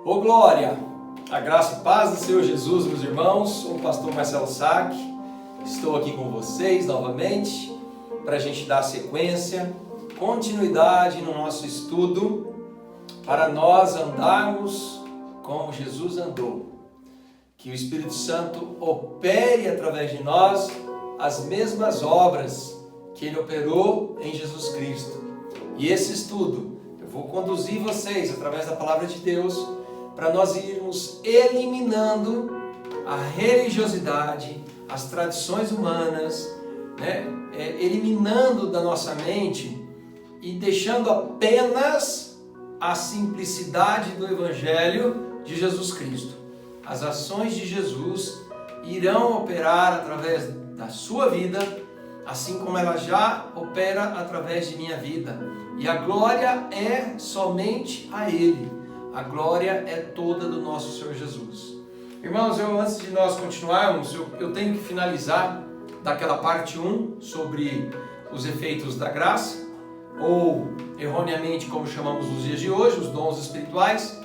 Ô glória, a graça e paz do Senhor Jesus, meus irmãos. Sou o pastor Marcelo Sack, estou aqui com vocês novamente para a gente dar sequência, continuidade no nosso estudo, para nós andarmos como Jesus andou. Que o Espírito Santo opere através de nós as mesmas obras que Ele operou em Jesus Cristo. E esse estudo, eu vou conduzir vocês através da palavra de Deus, para nós irmos eliminando a religiosidade, as tradições humanas, eliminando da nossa mente e deixando apenas a simplicidade do Evangelho de Jesus Cristo. As ações de Jesus irão operar através da sua vida, assim como ela já opera através de minha vida. E a glória é somente a Ele. A glória é toda do nosso Senhor Jesus. Irmãos, antes de nós continuarmos, eu tenho que finalizar daquela parte 1 sobre os efeitos da graça, ou erroneamente como chamamos nos dias de hoje, os dons espirituais.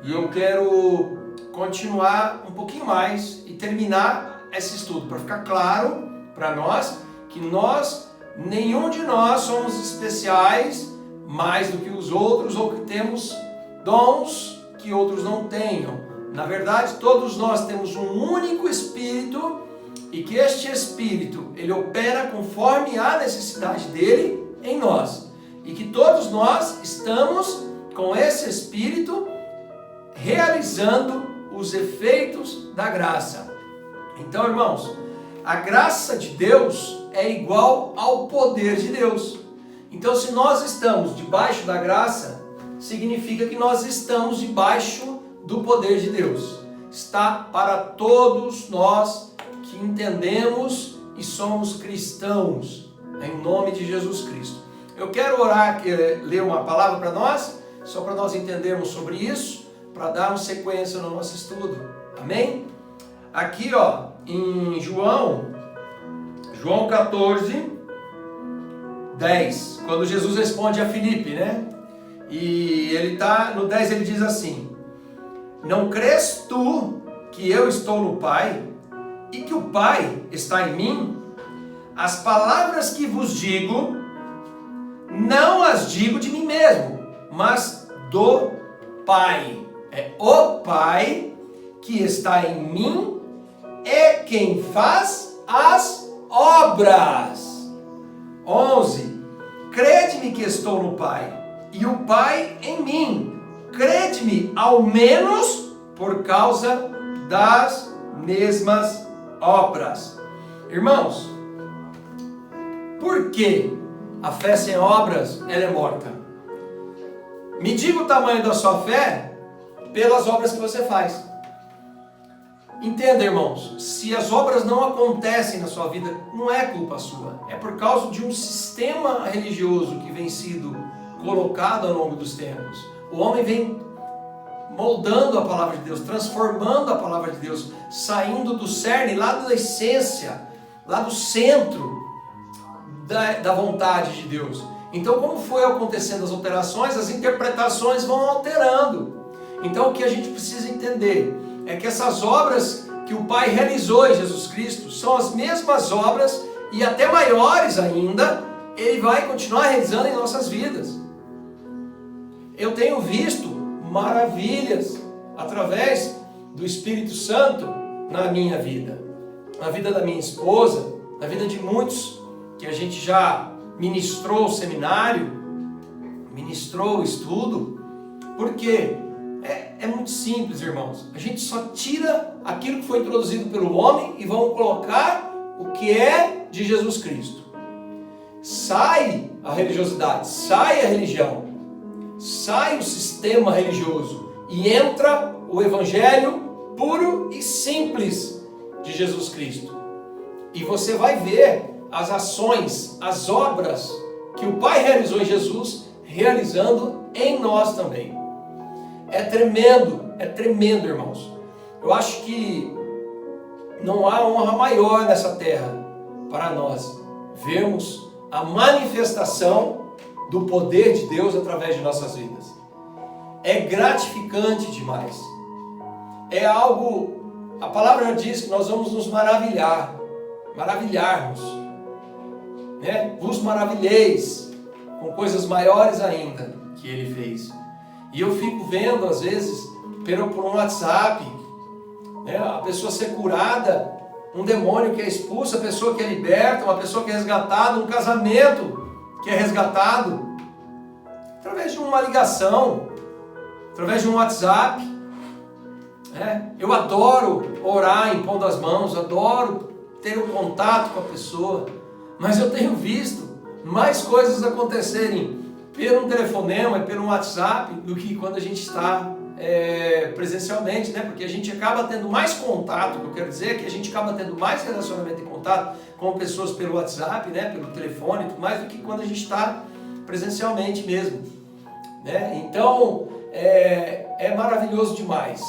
E eu quero continuar um pouquinho mais e terminar esse estudo, para ficar claro para nós que nenhum de nós somos especiais mais do que os outros, ou que temos dons que outros não tenham. Na verdade, todos nós temos um único Espírito, e que este Espírito, ele opera conforme a necessidade dele em nós. E que todos nós estamos com esse Espírito realizando os efeitos da graça. Então, irmãos, a graça de Deus é igual ao poder de Deus. Então, se nós estamos debaixo da graça, significa que nós estamos debaixo do poder de Deus. Está para todos nós que entendemos e somos cristãos, em nome de Jesus Cristo. Eu quero orar, ler uma palavra para nós, só para nós entendermos sobre isso, para darmos sequência no nosso estudo. Amém? Aqui, em João 14, 10, quando Jesus responde a Filipe, E ele no 10 ele diz assim: não crês tu que eu estou no Pai e que o Pai está em mim? As palavras que vos digo, não as digo de mim mesmo, mas do Pai. É o Pai que está em mim, é quem faz as obras. 11. Crede-me que estou no Pai, e o Pai em mim. Crede-me, ao menos por causa das mesmas obras. Irmãos, por que a fé sem obras ela é morta? Me diga o tamanho da sua fé pelas obras que você faz. Entenda, irmãos, se as obras não acontecem na sua vida, não é culpa sua. É por causa de um sistema religioso que vem sido colocado ao longo dos tempos. O homem vem moldando a palavra de Deus, transformando a palavra de Deus, saindo do cerne, lá da essência, lá do centro da vontade de Deus. Então, como foi acontecendo as alterações, as interpretações vão alterando. Então, o que a gente precisa entender é que essas obras que o Pai realizou em Jesus Cristo são as mesmas obras, e até maiores ainda, Ele vai continuar realizando em nossas vidas. Eu tenho visto maravilhas através do Espírito Santo na minha vida, na vida da minha esposa, na vida de muitos que a gente já ministrou o seminário, ministrou o estudo. Porque é muito simples, irmãos. A gente só tira aquilo que foi introduzido pelo homem e vamos colocar o que é de Jesus Cristo. Sai a religiosidade, sai a religião, sai o sistema religioso e entra o Evangelho puro e simples de Jesus Cristo. E você vai ver as ações, as obras que o Pai realizou em Jesus, realizando em nós também. É tremendo, irmãos. Eu acho que não há honra maior nessa terra para nós vermos a manifestação do poder de Deus através de nossas vidas. é gratificante demais. É algo, a palavra diz que nós vamos nos maravilharmos, né? Vos maravilheis com coisas maiores ainda que Ele fez. E eu fico vendo, às vezes, por um WhatsApp, né, a pessoa ser curada, um demônio que é expulso, a pessoa que é liberta, uma pessoa que é resgatada, um casamento que é resgatado, através de uma ligação, através de um WhatsApp. Eu adoro orar impondo as mãos, adoro ter um contato com a pessoa, mas eu tenho visto mais coisas acontecerem pelo telefonema e pelo WhatsApp do que quando a gente está presencialmente, né? Porque a gente acaba tendo mais contato, o que eu quero dizer é que a gente acaba tendo mais relacionamento e contato com pessoas pelo WhatsApp, né? Pelo telefone e tudo mais, do que quando a gente está presencialmente mesmo, né? Então, é maravilhoso demais.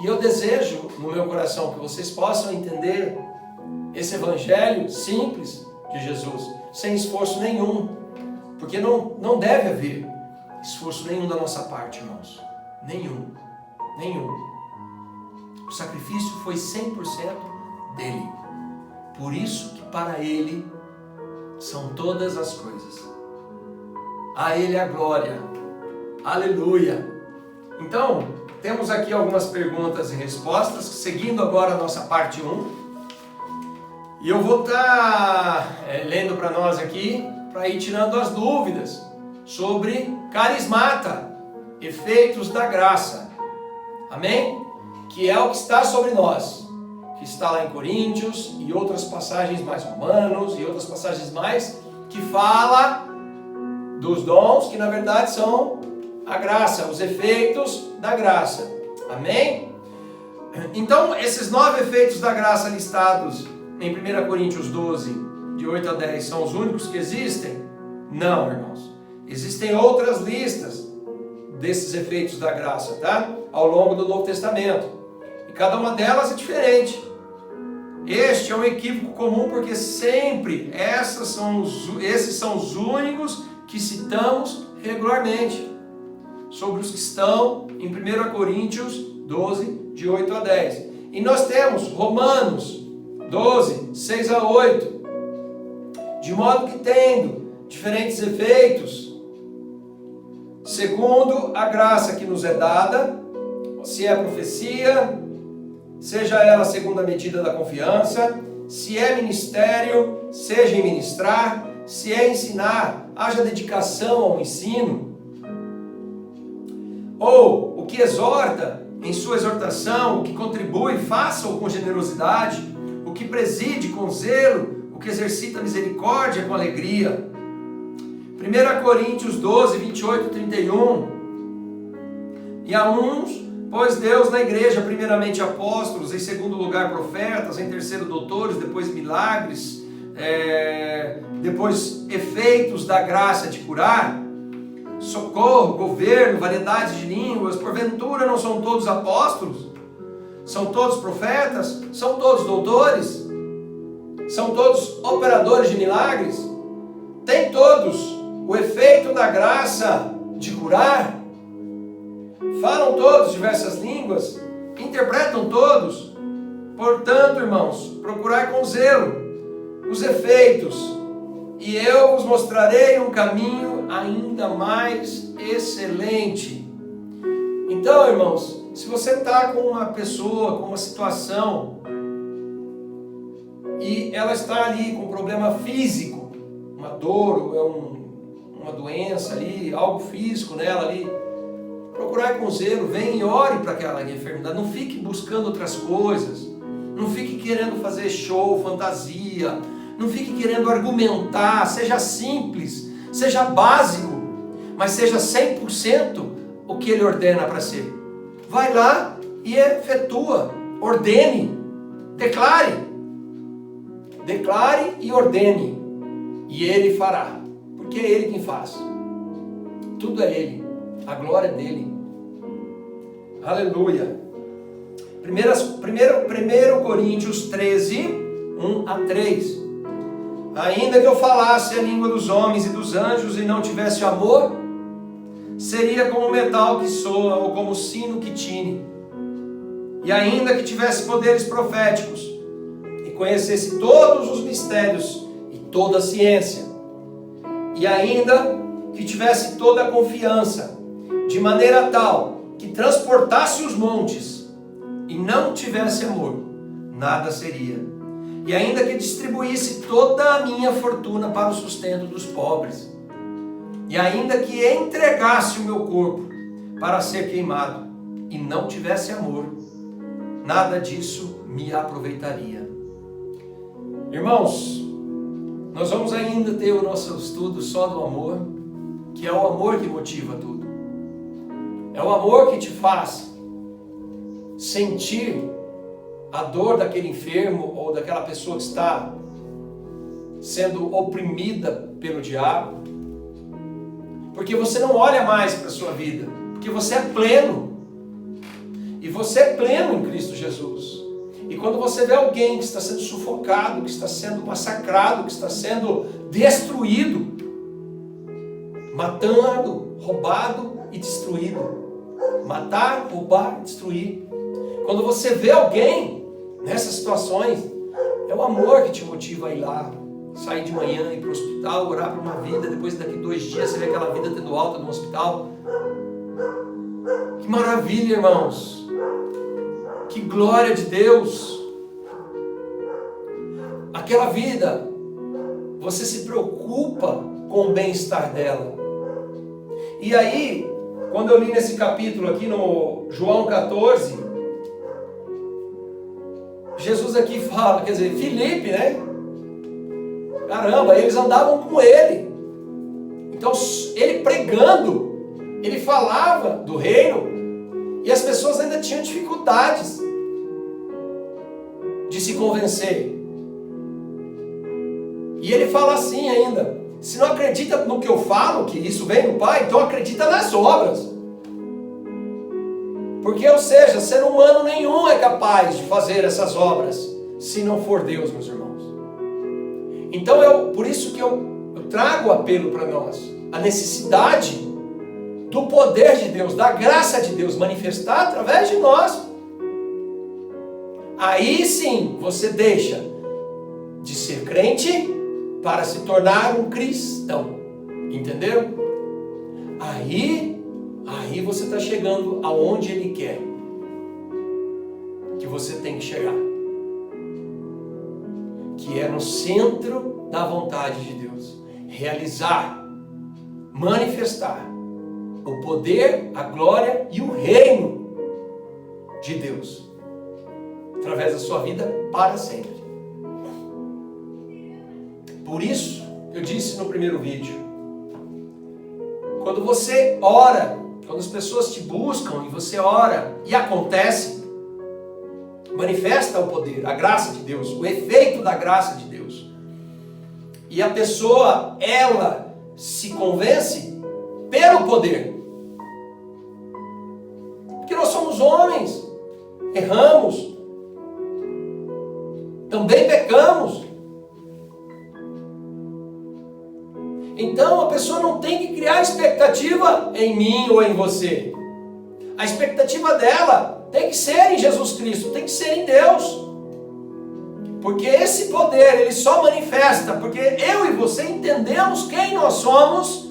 E eu desejo no meu coração que vocês possam entender esse evangelho simples de Jesus, sem esforço nenhum, porque não deve haver esforço nenhum da nossa parte, irmãos. Nenhum. O sacrifício foi 100% dele. Por isso que para ele são todas as coisas. A ele a glória. Aleluia. Então, temos aqui algumas perguntas e respostas, seguindo agora a nossa parte 1. E eu vou estar lendo para nós aqui, para ir tirando as dúvidas sobre carismata, efeitos da graça. Amém? Que é o que está sobre nós, que está lá em Coríntios e outras passagens mais, Romanos e outras passagens mais, que fala dos dons, que na verdade são a graça, os efeitos da graça. Amém? Então, esses 9 efeitos da graça listados em 1 Coríntios 12, de 8 a 10, são os únicos que existem? Não, irmãos. Existem outras listas desses efeitos da graça, tá? Ao longo do Novo Testamento. E cada uma delas é diferente. Este é um equívoco comum, porque sempre esses são os únicos que citamos regularmente, sobre os que estão em 1 Coríntios 12, de 8 a 10. E nós temos Romanos 12, 6 a 8. De modo que, tendo diferentes efeitos, segundo a graça que nos é dada, se é profecia, seja ela segundo a medida da confiança, se é ministério, seja em ministrar, se é ensinar, haja dedicação ao ensino, ou o que exorta em sua exortação, o que contribui, faça-o com generosidade, o que preside com zelo, o que exercita misericórdia com alegria. 1 Coríntios 12, 28 e 31. E a uns, pois Deus na igreja, primeiramente apóstolos, em segundo lugar profetas, em terceiro doutores, depois milagres, depois efeitos da graça de curar, socorro, governo, variedade de línguas. Porventura não são todos apóstolos? São todos profetas? São todos doutores? São todos operadores de milagres? Tem todos o efeito da graça de curar? Falam todos diversas línguas? Interpretam todos? Portanto, irmãos, procurai com zelo os efeitos, e eu vos mostrarei um caminho ainda mais excelente. Então, irmãos, se você está com uma pessoa, com uma situação, e ela está ali com um problema físico, uma dor, ou uma doença ali, algo físico nela ali, procurar com zelo, vem e ore para aquela enfermidade. Não fique buscando outras coisas, não fique querendo fazer show, fantasia, não fique querendo argumentar. Seja simples, seja básico, mas seja 100% o que ele ordena para ser. Vai lá e efetua, ordene, declare e ordene, e ele fará, porque é ele quem faz, tudo é ele, a glória é dele. Aleluia. 1 Coríntios 13, 1 a 3. Ainda que eu falasse a língua dos homens e dos anjos e não tivesse amor, seria como metal que soa ou como sino que tine. E ainda que tivesse poderes proféticos e conhecesse todos os mistérios e toda a ciência, e ainda que tivesse toda a confiança, de maneira tal que transportasse os montes e não tivesse amor, nada seria. E ainda que distribuísse toda a minha fortuna para o sustento dos pobres, e ainda que entregasse o meu corpo para ser queimado e não tivesse amor, nada disso me aproveitaria. Irmãos, nós vamos ainda ter o nosso estudo só do amor, que é o amor que motiva tudo. É o amor que te faz sentir a dor daquele enfermo ou daquela pessoa que está sendo oprimida pelo diabo. Porque você não olha mais para a sua vida, porque você é pleno. E você é pleno em Cristo Jesus. E quando você vê alguém que está sendo sufocado, que está sendo massacrado, que está sendo destruído, matando, roubado e destruído. Matar, roubar, destruir. Quando você vê alguém nessas situações, é o amor que te motiva a ir lá, sair de manhã, ir para o hospital, orar por uma vida, depois daqui 2 dias você vê aquela vida tendo alta no hospital. Que maravilha, irmãos! Que glória de Deus! Aquela vida, você se preocupa com o bem-estar dela. E aí, quando eu li nesse capítulo aqui no João 14, Jesus aqui fala, quer dizer, Filipe, né? Caramba, eles andavam com ele. Então, ele pregando, ele falava do reino e as pessoas ainda tinham dificuldades de se convencer. E ele fala assim ainda: se não acredita no que eu falo, que isso vem do Pai, então acredita nas obras. Porque, ou seja, ser humano nenhum é capaz de fazer essas obras, se não for Deus, meus irmãos. Então, por isso que eu trago o apelo para nós, a necessidade do poder de Deus, da graça de Deus manifestar através de nós. Aí sim, você deixa de ser crente para se tornar um cristão. Entenderam? Aí você está chegando aonde Ele quer que você tem que chegar. Que é no centro da vontade de Deus. Realizar, manifestar o poder, a glória e o reino de Deus. Através da sua vida para sempre. Por isso, eu disse no primeiro vídeo, quando você ora, quando as pessoas te buscam e você ora e acontece, manifesta o poder, a graça de Deus, o efeito da graça de Deus. E a pessoa, ela se convence pelo poder. Porque nós somos homens, erramos, também pecamos. Então a pessoa não tem que criar expectativa em mim ou em você. A expectativa dela tem que ser em Jesus Cristo, tem que ser em Deus. Porque esse poder, ele só manifesta porque eu e você entendemos quem nós somos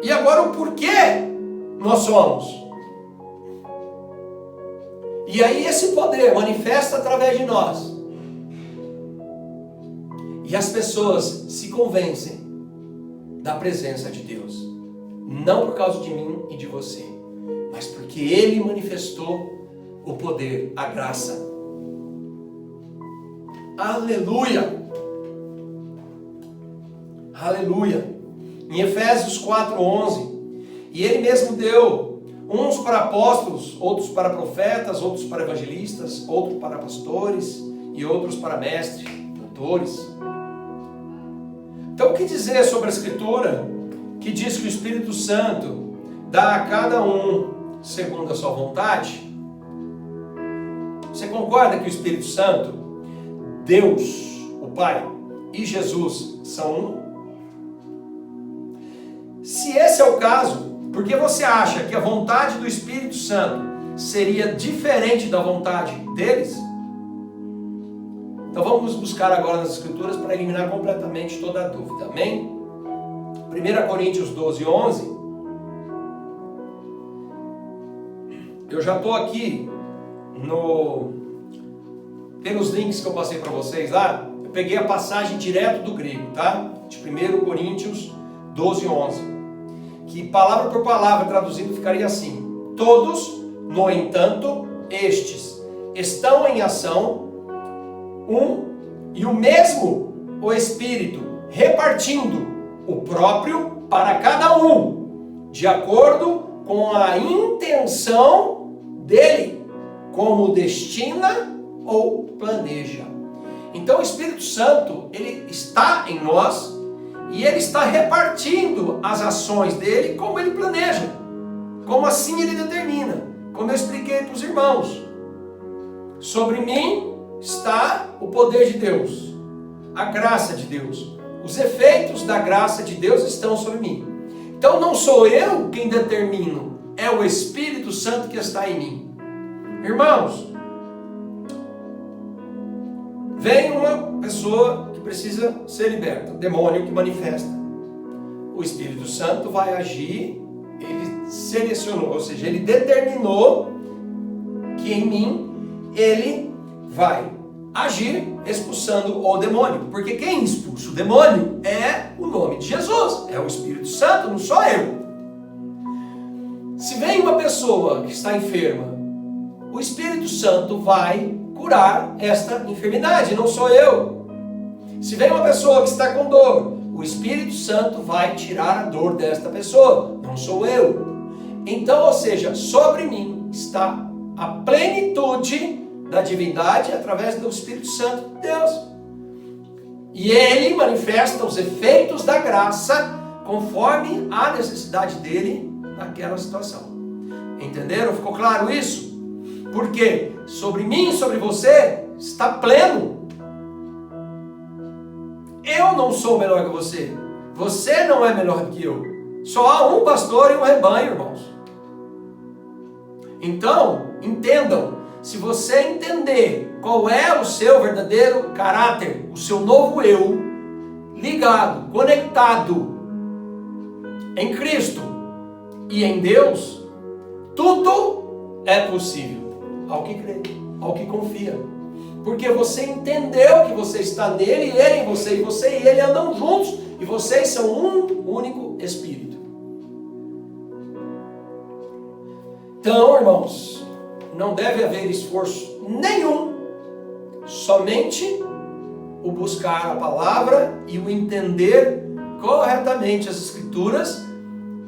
e agora o porquê nós somos. E aí esse poder manifesta através de nós. E as pessoas se convencem da presença de Deus. Não por causa de mim e de você, mas porque Ele manifestou o poder, a graça. Aleluia! Aleluia! Em Efésios 4:11, e Ele mesmo deu uns para apóstolos, outros para profetas, outros para evangelistas, outros para pastores e outros para mestres, doutores. Então, o que dizer sobre a Escritura que diz que o Espírito Santo dá a cada um segundo a sua vontade? Você concorda que o Espírito Santo, Deus, o Pai e Jesus são um? Se esse é o caso, Porque você acha que a vontade do Espírito Santo seria diferente da vontade deles? Então vamos buscar agora nas Escrituras para eliminar completamente toda a dúvida. Amém? 1 Coríntios 12, 11. Eu já estou aqui pelos links que eu passei para vocês lá. Eu peguei a passagem direto do grego, tá? De 1 Coríntios 12, 11. Que palavra por palavra traduzindo ficaria assim: todos, no entanto, estes estão em ação, e o mesmo o Espírito, repartindo o próprio para cada um, de acordo com a intenção dele, como destina ou planeja. Então o Espírito Santo, ele está em nós e ele está repartindo as ações dele como ele planeja, como assim ele determina, como eu expliquei para os irmãos. Sobre mim está o poder de Deus, a graça de Deus. Os efeitos da graça de Deus estão sobre mim. Então não sou eu quem determino, é o Espírito Santo que está em mim. Irmãos, vem uma pessoa que precisa ser liberta, um demônio que manifesta. O Espírito Santo vai agir, ele selecionou, ou seja, ele determinou que em mim ele vai agir expulsando o demônio. Porque quem expulsa o demônio é o nome de Jesus, é o Espírito Santo, não sou eu. Se vem uma pessoa que está enferma, o Espírito Santo vai curar esta enfermidade, não sou eu. Se vem uma pessoa que está com dor, o Espírito Santo vai tirar a dor desta pessoa, não sou eu. Então, ou seja, sobre mim está a plenitude da divindade através do Espírito Santo de Deus. E ele manifesta os efeitos da graça conforme a necessidade dele naquela situação. Entenderam? Ficou claro isso? Porque sobre mim e sobre você está pleno. Eu não sou melhor que você. Você não é melhor que eu. Só há um pastor e um rebanho, irmãos. Então, entendam. Se você entender qual é o seu verdadeiro caráter, o seu novo eu, ligado, conectado em Cristo e em Deus, tudo é possível ao que crê, ao que confia. Porque você entendeu que você está nele, e ele em você, e você e ele andam juntos, e vocês são um único Espírito. Então, irmãos, não deve haver esforço nenhum, somente o buscar a palavra e o entender corretamente as Escrituras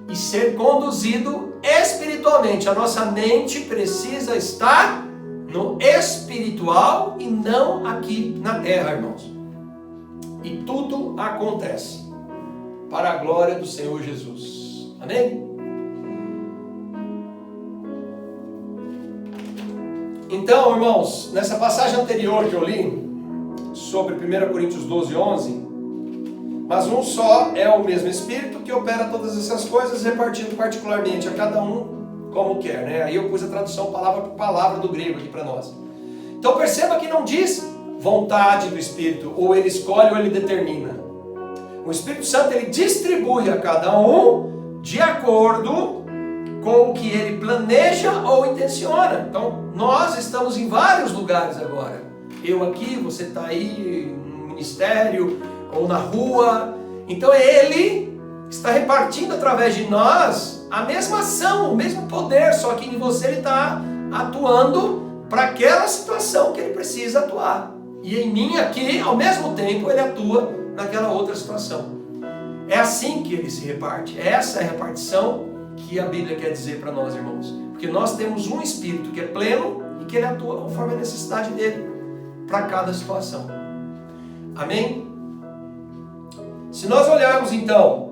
e ser conduzido espiritualmente. A nossa mente precisa estar no espiritual e não aqui na terra, irmãos. E tudo acontece para a glória do Senhor Jesus. Amém? Então, irmãos, nessa passagem anterior que eu li, sobre 1 Coríntios 12, 11, mas um só é o mesmo Espírito que opera todas essas coisas, repartindo particularmente a cada um como quer, né? Aí eu pus a tradução palavra por palavra do grego aqui para nós. Então perceba que não diz vontade do Espírito, ou ele escolhe ou ele determina. O Espírito Santo, ele distribui a cada um de acordo com o que ele planeja ou intenciona. Então, nós estamos em vários lugares agora. Eu aqui, você está aí no ministério ou na rua. Então, ele está repartindo através de nós a mesma ação, o mesmo poder, só que em você ele está atuando para aquela situação que ele precisa atuar. E em mim aqui, ao mesmo tempo, ele atua naquela outra situação. É assim que ele se reparte. Essa é a repartição que a Bíblia quer dizer para nós, irmãos. Porque nós temos um Espírito que é pleno e que ele atua conforme a necessidade dele para cada situação. Amém? Se nós olharmos então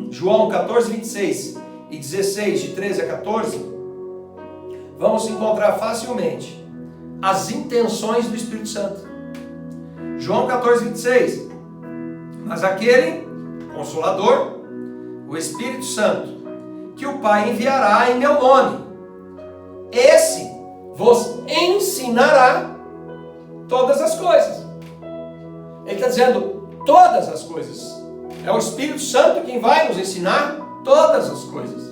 João 14, 26 e 16, de 13 a 14, vamos encontrar facilmente as intenções do Espírito Santo. João 14, 26. Mas aquele Consolador, o Espírito Santo, que o Pai enviará em meu nome. Esse vos ensinará todas as coisas. Ele está dizendo todas as coisas. É o Espírito Santo quem vai nos ensinar todas as coisas.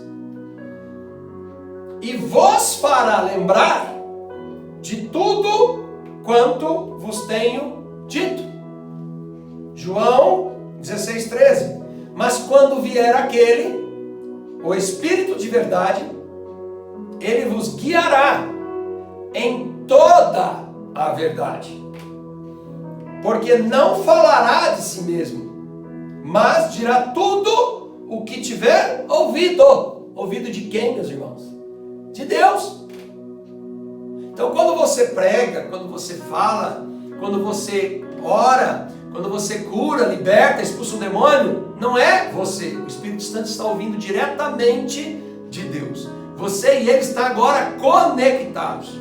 E vos fará lembrar de tudo quanto vos tenho dito. João 16:13. Mas quando vier aquele, o Espírito de verdade, ele vos guiará em toda a verdade. Porque não falará de si mesmo, mas dirá tudo o que tiver ouvido. Ouvido de quem, meus irmãos? De Deus. Então, quando você prega, quando você fala, quando você ora, quando você cura, liberta, expulsa um demônio, não é você. O Espírito Santo está ouvindo diretamente de Deus. Você e ele estão agora conectados.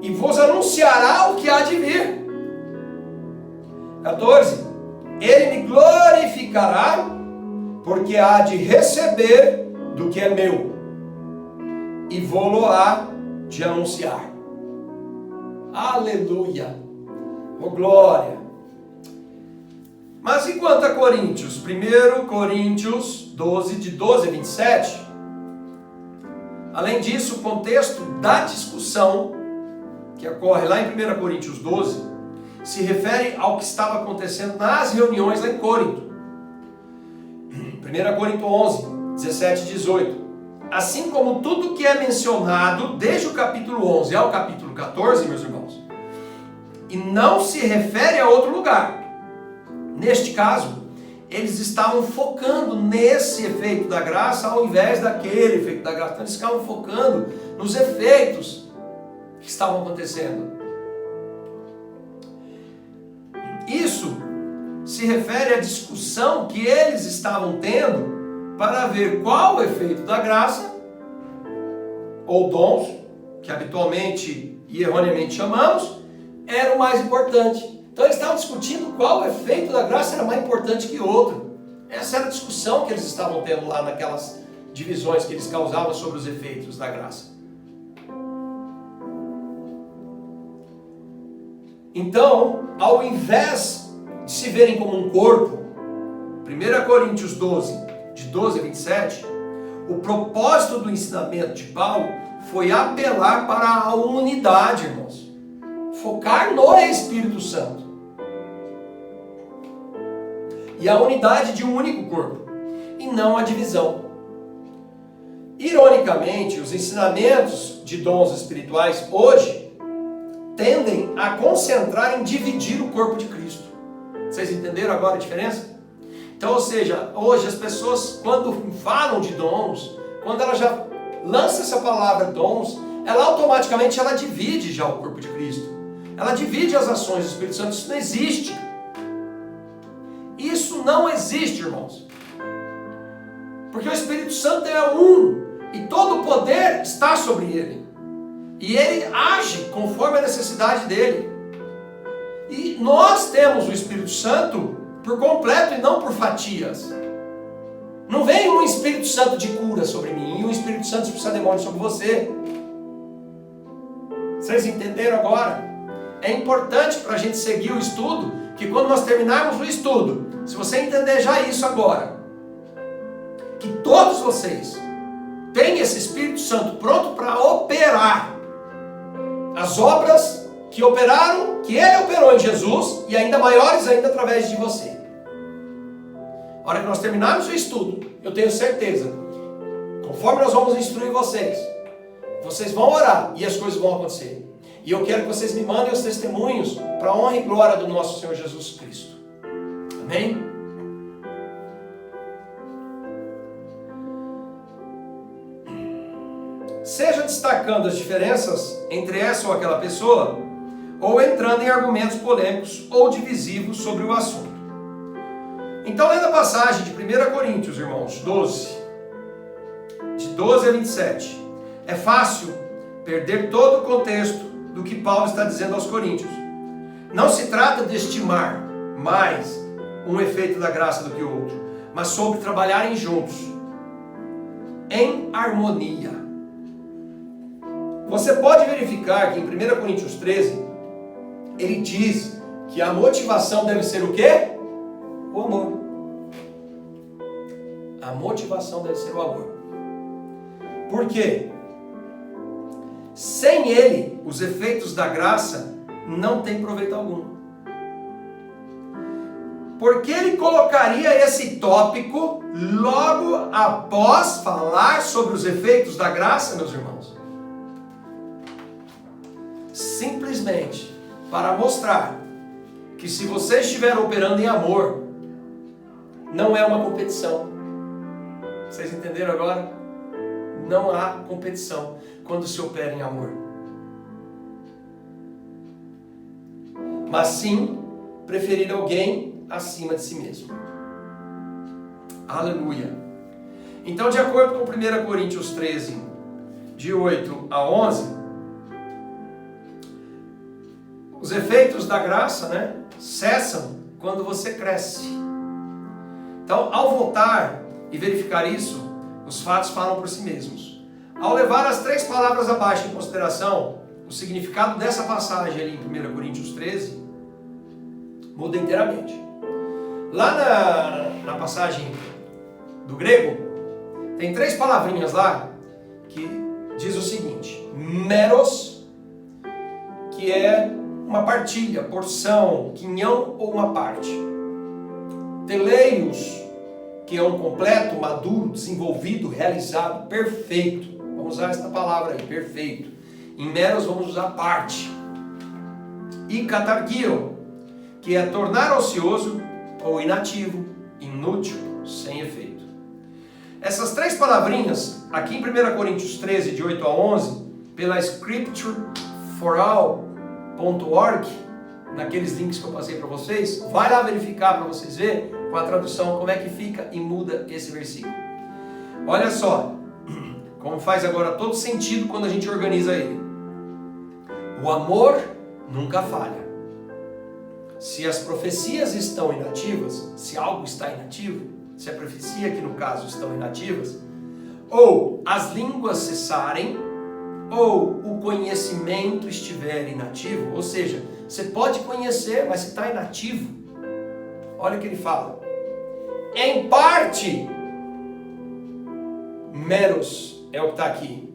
E vos anunciará o que há de vir. 14. Ele me glorificará, porque há de receber do que é meu, e vou-lo-á de anunciar. Aleluia! Oh, glória! Mas enquanto a Coríntios, 1 Coríntios 12, de 12 a 27, além disso, o contexto da discussão que ocorre lá em 1 Coríntios 12, se refere ao que estava acontecendo nas reuniões lá em Corinto. 1 Coríntios 11, 17 e 18. Assim como tudo que é mencionado desde o capítulo 11 ao capítulo 14, meus irmãos, e não se refere a outro lugar. Neste caso, eles estavam focando nesse efeito da graça ao invés daquele efeito da graça. Então eles estavam focando nos efeitos que estavam acontecendo. Isso se refere à discussão que eles estavam tendo para ver qual o efeito da graça, ou dons, que habitualmente e erroneamente chamamos, era o mais importante. Então eles estavam discutindo qual o efeito da graça era mais importante que outro. Essa era a discussão que eles estavam tendo lá naquelas divisões que eles causavam sobre os efeitos da graça. Então, ao invés de se verem como um corpo, 1 Coríntios 12, de 12 a 27, o propósito do ensinamento de Paulo foi apelar para a unidade, irmãos. Focar no Espírito Santo. E a unidade de um único corpo, e não a divisão. Ironicamente, os ensinamentos de dons espirituais hoje tendem a concentrar em dividir o corpo de Cristo. Vocês entenderam agora a diferença? Então, ou seja, hoje as pessoas, quando falam de dons, quando ela já lança essa palavra dons, ela automaticamente divide já o corpo de Cristo. Ela divide as ações do Espírito Santo. Isso não existe. Isso não existe, irmãos. Porque o Espírito Santo é um e todo o poder está sobre ele. E ele age conforme a necessidade dele. E nós temos o Espírito Santo por completo e não por fatias. Não vem um Espírito Santo de cura sobre mim e um Espírito Santo de expulsar demônio sobre você. Vocês entenderam agora? É importante para a gente seguir o estudo, que quando nós terminarmos o estudo, se você entender já isso agora, que todos vocês têm esse Espírito Santo pronto para operar as obras que operaram, que ele operou em Jesus, e ainda maiores ainda através de você. A hora que nós terminarmos o estudo, eu tenho certeza, conforme nós vamos instruir vocês, vocês vão orar e as coisas vão acontecer. E eu quero que vocês me mandem os testemunhos para a honra e glória do nosso Senhor Jesus Cristo. Amém? Seja destacando as diferenças entre essa ou aquela pessoa, ou entrando em argumentos polêmicos ou divisivos sobre o assunto. Então, lendo a passagem de 1 Coríntios, irmãos, 12, de 12 a 27, é fácil perder todo o contexto do que Paulo está dizendo aos coríntios. Não se trata de estimar mais um efeito da graça do que o outro, mas sobre trabalharem juntos em harmonia. Você pode verificar que em 1 Coríntios 13, ele diz que a motivação deve ser o quê? O amor. A motivação deve ser o amor. Por quê? Sem ele, os efeitos da graça não têm proveito algum. Porque ele colocaria esse tópico logo após falar sobre os efeitos da graça, meus irmãos? Simplesmente para mostrar que se você estiver operando em amor, não é uma competição. Vocês entenderam agora? Não há competição quando se opera em amor. Mas sim, preferir alguém acima de si mesmo. Aleluia. Então, de acordo com 1 Coríntios 13, de 8 a 11, os efeitos da graça, cessam quando você cresce. Então, ao voltar e verificar isso, os fatos falam por si mesmos. Ao levar as 3 palavras abaixo em consideração, o significado dessa passagem ali em 1 Coríntios 13 muda inteiramente. Lá na passagem do grego, tem 3 palavrinhas lá que diz o seguinte: meros, que é uma partilha, porção, quinhão ou uma parte. Teleios, que é um completo, maduro, desenvolvido, realizado, perfeito. Vamos usar esta palavra aí, perfeito. Em meros vamos usar parte. E katargio, que é tornar ocioso ou inativo, inútil, sem efeito. Essas 3 palavrinhas, aqui em 1 Coríntios 13, de 8 a 11, pela scriptureforall.org, naqueles links que eu passei para vocês, vai lá verificar para vocês verem com a tradução como é que fica e muda esse versículo. Olha só, como faz agora todo sentido quando a gente organiza ele. O amor nunca falha. Se as profecias estão inativas, se algo está inativo, se a profecia aqui no caso estão inativas, ou as línguas cessarem, ou o conhecimento estiver inativo, ou seja, você pode conhecer, mas se está inativo, olha o que ele fala. Em parte, meros é o que está aqui.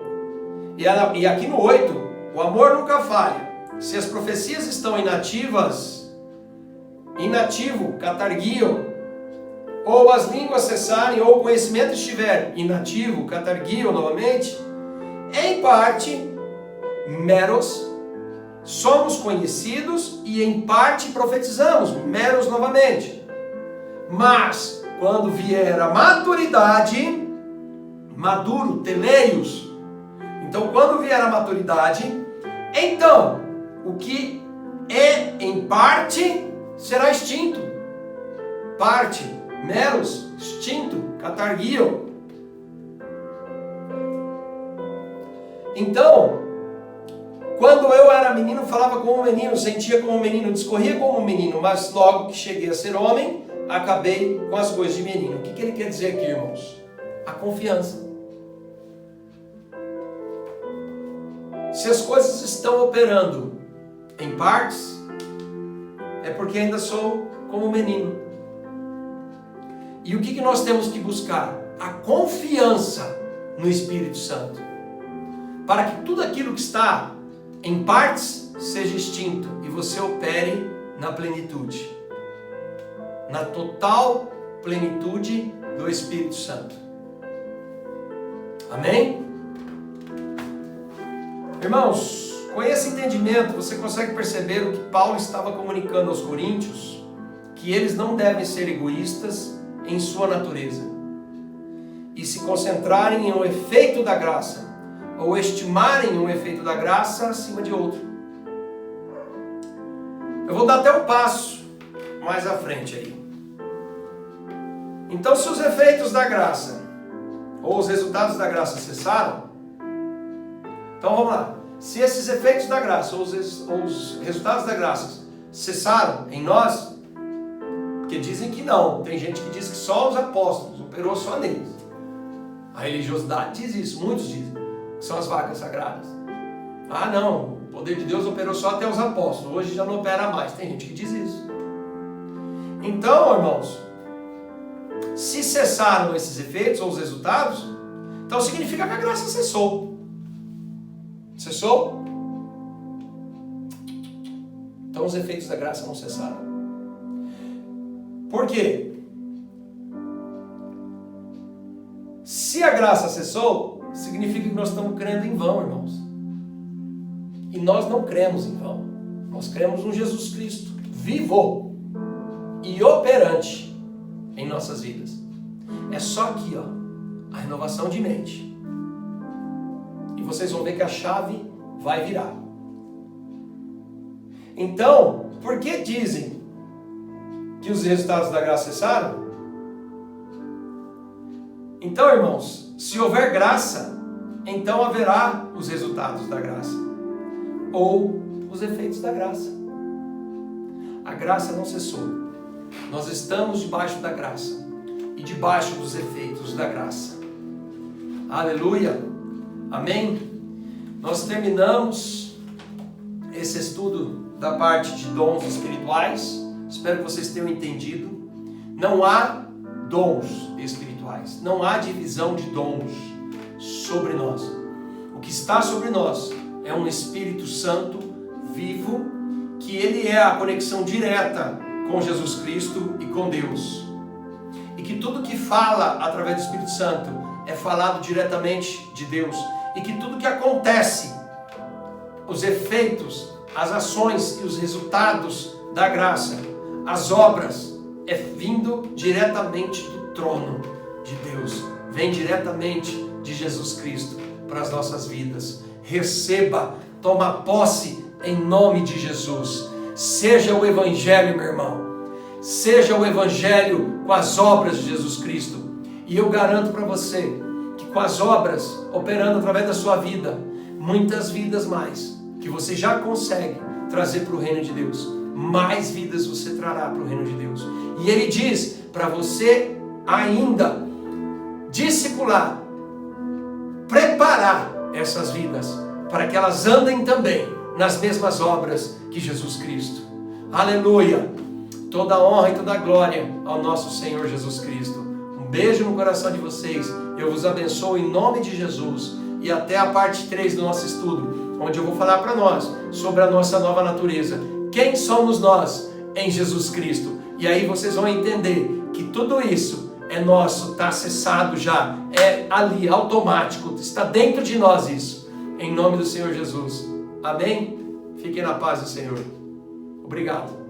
E aqui no 8, o amor nunca falha. Se as profecias estão inativas, inativo, katargio, ou as línguas cessarem, ou o conhecimento estiver inativo, katargio novamente, em parte, meros, somos conhecidos e em parte profetizamos, meros novamente. Mas, quando vier a maturidade, maduro, teleios, então quando vier a maturidade, então, o que é em parte, será extinto. Parte, meros, extinto, katargio. Então, quando eu era menino, falava como um menino, sentia como um menino, discorria como um menino, mas logo que cheguei a ser homem, acabei com as coisas de menino. O que ele quer dizer aqui, irmãos? A confiança. Se as coisas estão operando em partes, é porque ainda sou como um menino. E o que nós temos que buscar? A confiança no Espírito Santo. Para que tudo aquilo que está em partes seja extinto e você opere na plenitude. Na total plenitude do Espírito Santo. Amém? Irmãos, com esse entendimento você consegue perceber o que Paulo estava comunicando aos coríntios, que eles não devem ser egoístas em sua natureza e se concentrarem em um efeito da graça, ou estimarem um efeito da graça acima de outro. Eu vou dar até um passo mais à frente aí. Então, se os efeitos da graça, ou os resultados da graça cessaram, então vamos lá. Se esses efeitos da graça, ou os resultados da graça cessaram em nós, porque dizem que não, tem gente que diz que só os apóstolos, operou só neles. A religiosidade diz isso, muitos dizem, que são as vacas sagradas. Ah não, o poder de Deus operou só até os apóstolos, hoje já não opera mais. Tem gente que diz isso. Então, irmãos, se cessaram esses efeitos ou os resultados, então significa que a graça cessou. Cessou? Então os efeitos da graça não cessaram. Por quê? Se a graça cessou, significa que nós estamos crendo em vão, irmãos. E nós não cremos em vão. Nós cremos no Jesus Cristo, vivo e operante em nossas vidas. É só aqui, ó, a renovação de mente. E vocês vão ver que a chave vai virar. Então, por que dizem que os resultados da graça cessaram? Então, irmãos, se houver graça, então haverá os resultados da graça, ou os efeitos da graça. A graça não cessou. Nós estamos debaixo da graça e debaixo dos efeitos da graça. Aleluia! Amém? Nós terminamos esse estudo da parte de dons espirituais. Espero que vocês tenham entendido. Não há dons espirituais, não há divisão de dons sobre nós. O que está sobre nós é um Espírito Santo vivo, que ele é a conexão direta com Jesus Cristo e com Deus. E que tudo que fala através do Espírito Santo é falado diretamente de Deus. E que tudo que acontece, os efeitos, as ações e os resultados da graça, as obras, é vindo diretamente do trono de Deus. Vem diretamente de Jesus Cristo para as nossas vidas. Receba, toma posse em nome de Jesus. Seja o Evangelho, meu irmão. Seja o Evangelho com as obras de Jesus Cristo. E eu garanto para você que com as obras operando através da sua vida, muitas vidas mais, que você já consegue trazer para o reino de Deus, mais vidas você trará para o reino de Deus. E ele diz para você ainda discipular, preparar essas vidas para que elas andem também nas mesmas obras que Jesus Cristo. Aleluia! Toda honra e toda glória ao nosso Senhor Jesus Cristo. Um beijo no coração de vocês. Eu vos abençoo em nome de Jesus. E até a parte 3 do nosso estudo, onde eu vou falar para nós sobre a nossa nova natureza. Quem somos nós em Jesus Cristo? E aí vocês vão entender que tudo isso é nosso, está acessado já, é ali, automático, está dentro de nós isso. Em nome do Senhor Jesus. Amém? Fiquem na paz do Senhor. Obrigado.